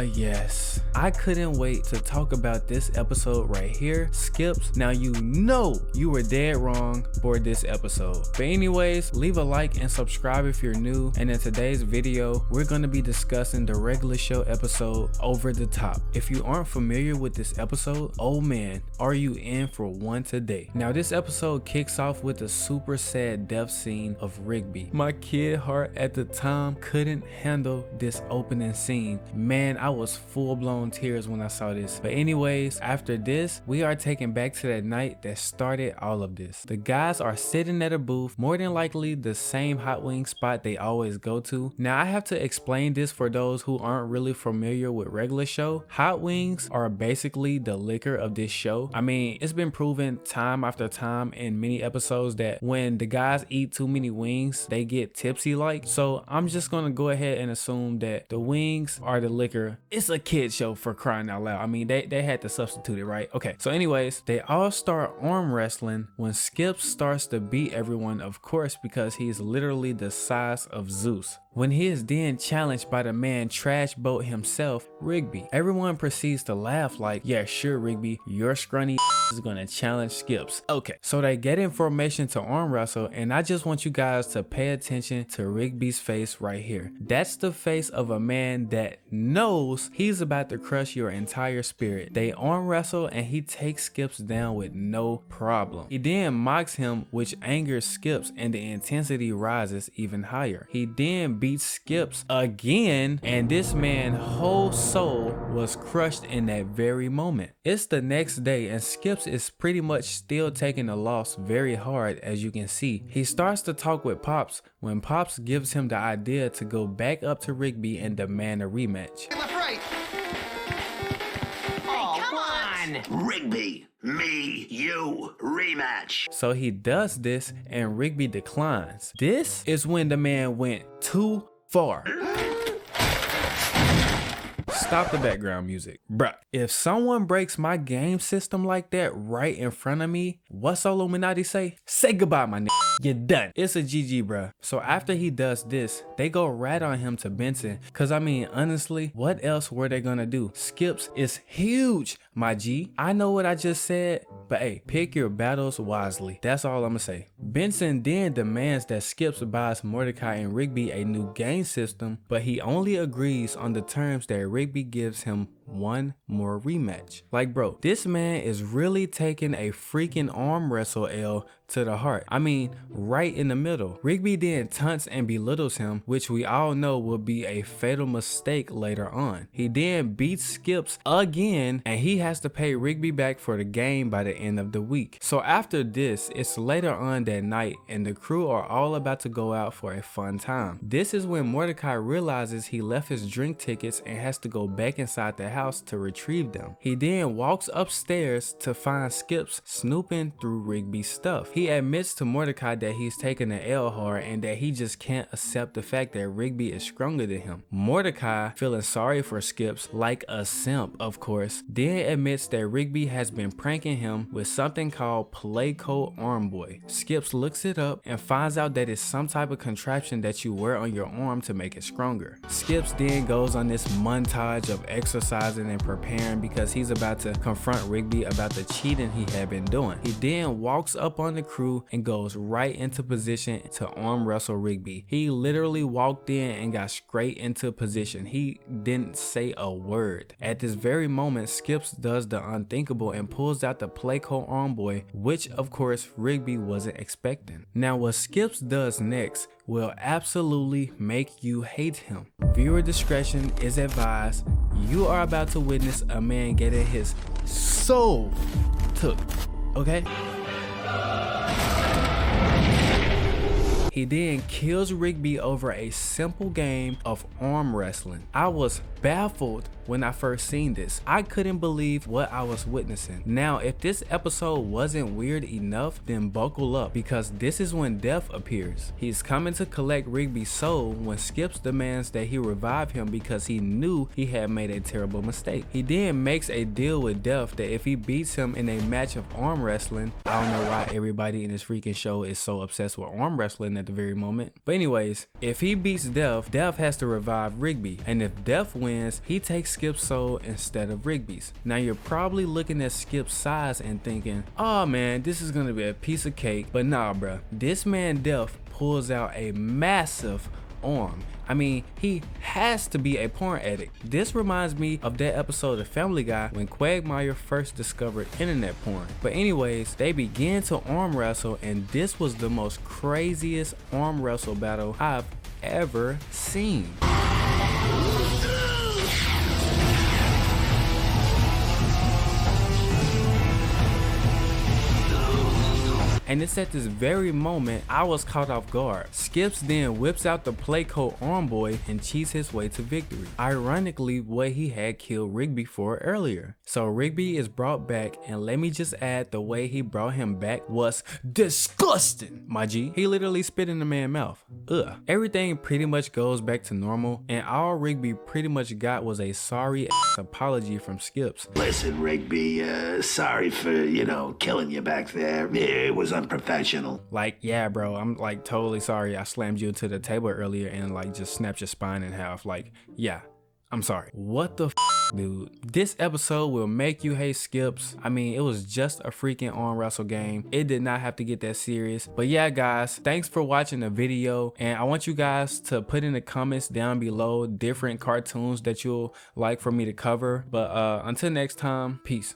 Yes. I couldn't wait to talk about this episode right here. Skips, now you know you were dead wrong for this episode. But anyways, leave a like and subscribe if you're new. And in today's video, we're going to be discussing the regular show episode Over the Top. If you aren't familiar with this episode, oh man, are you in for one today. Now this episode kicks off with a super sad death scene of Rigby. My kid heart at the time couldn't handle this opening scene. Man, I was full blown tears when I saw this. But anyways, after this, we are taken back to that night that started all of this. The guys are sitting at a booth, more than likely the same hot wing spot they always go to. Now I have to explain this for those who aren't really familiar with regular show. Hot wings are basically the liquor of this show. I mean, it's been proven time after time in many episodes that when the guys eat too many wings, they get tipsy like. So I'm just gonna go ahead and assume that the wings are the liquor. It's a kid show, for crying out loud. I mean, they had to substitute it, right? Okay, so anyways, they all start arm wrestling when Skips starts to beat everyone, of course, because he's literally the size of Zeus. When he is then challenged by the man Trash Boat himself, Rigby, everyone proceeds to laugh like, yeah, sure, Rigby, your scrawny is gonna challenge Skips. Okay, so they get in formation to arm wrestle, and I just want you guys to pay attention to Rigby's face right here. That's the face of a man that knows he's about to crush your entire spirit. They arm wrestle and he takes Skips down with no problem. He then mocks him, which angers Skips, and the intensity rises even higher. He then beats Skips again, and this man's whole soul was crushed in that very moment. It's the next day and Skips is pretty much still taking the loss very hard, as you can see. He starts to talk with Pops when Pops gives him the idea to go back up to Rigby and demand a rematch. Left, right. Oh, come on! Rigby, me, you, rematch. So he does this and Rigby declines. This is when the man went too far. Stop the background music. Bruh, if someone breaks my game system like that right in front of me, what's Illuminati say? Say goodbye, my nigga. You're done. It's a GG, bruh. So after he does this, they go rat on him to Benson. Cause I mean, honestly, what else were they gonna do? Skips is huge, my G. I know what I just said, but hey, pick your battles wisely. That's all I'm gonna say. Benson then demands that Skips buys Mordecai and Rigby a new game system, but he only agrees on the terms that Rigby gives him one more rematch. Like, bro, this man is really taking a freaking arm wrestle L to the heart. I mean, right in the middle. Rigby then taunts and belittles him, which we all know will be a fatal mistake later on. He then beats Skips again, and he has to pay Rigby back for the game by the end of the week. So after this, it's later on that night, and the crew are all about to go out for a fun time. This is when Mordecai realizes he left his drink tickets and has to go back inside the house to retrieve them. He then walks upstairs to find Skips snooping through Rigby's stuff. He admits to Mordecai that he's taken the L hard and that he just can't accept the fact that Rigby is stronger than him. Mordecai, feeling sorry for Skips like a simp of course, then admits that Rigby has been pranking him with something called Playco Arm Boy. Skips looks it up and finds out that it's some type of contraption that you wear on your arm to make it stronger. Skips then goes on this montage of exercising and preparing because he's about to confront Rigby about the cheating he had been doing. He then walks up on the crew and goes right into position to arm wrestle Rigby. He literally walked in and got straight into position. He didn't say a word. At this very moment, Skips does the unthinkable and pulls out the Playco Arm Boy, which of course Rigby wasn't expecting. Now what Skips does next will absolutely make you hate him. Viewer discretion is advised. You are about to witness a man getting his soul took, okay? He then kills Rigby over a simple game of arm wrestling. I was baffled when I first seen this. I couldn't believe what I was witnessing. Now, if this episode wasn't weird enough, then buckle up because this is when Death appears. He's coming to collect Rigby's soul when Skips demands that he revive him because he knew he had made a terrible mistake. He then makes a deal with Death that if he beats him in a match of arm wrestling, I don't know why everybody in this freaking show is so obsessed with arm wrestling at the very moment. But anyways, if he beats Death, Death has to revive Rigby, and if Death wins, he takes Skip's soul instead of Rigby's. Now you're probably looking at Skip's size and thinking, oh man, this is gonna be a piece of cake. But nah bruh, this man Death pulls out a massive arm. I mean, he has to be a porn addict. This reminds me of that episode of Family Guy when Quagmire first discovered internet porn. But anyways, they began to arm wrestle, and this was the most craziest arm wrestle battle I've ever seen. And it's at this very moment I was caught off guard. Skips then whips out the Playcoat Arm Boy and cheats his way to victory. Ironically, what he had killed Rigby for earlier. So Rigby is brought back, and let me just add, the way he brought him back was disgusting, my G. He literally spit in the man's mouth. Ugh. Everything pretty much goes back to normal, and all Rigby pretty much got was a sorry ass apology from Skips. Listen, Rigby, sorry for, killing you back there. It was unprofessional. Like, yeah, bro, I'm like totally sorry I slammed you into the table earlier and like just snapped your spine in half. Like, yeah, I'm sorry. What the dude? This episode will make you hate Skips. I mean, it was just a freaking arm wrestle game. It did not have to get that serious. But yeah, guys, thanks for watching the video. And I want you guys to put in the comments down below different cartoons that you'll like for me to cover. But until next time, peace.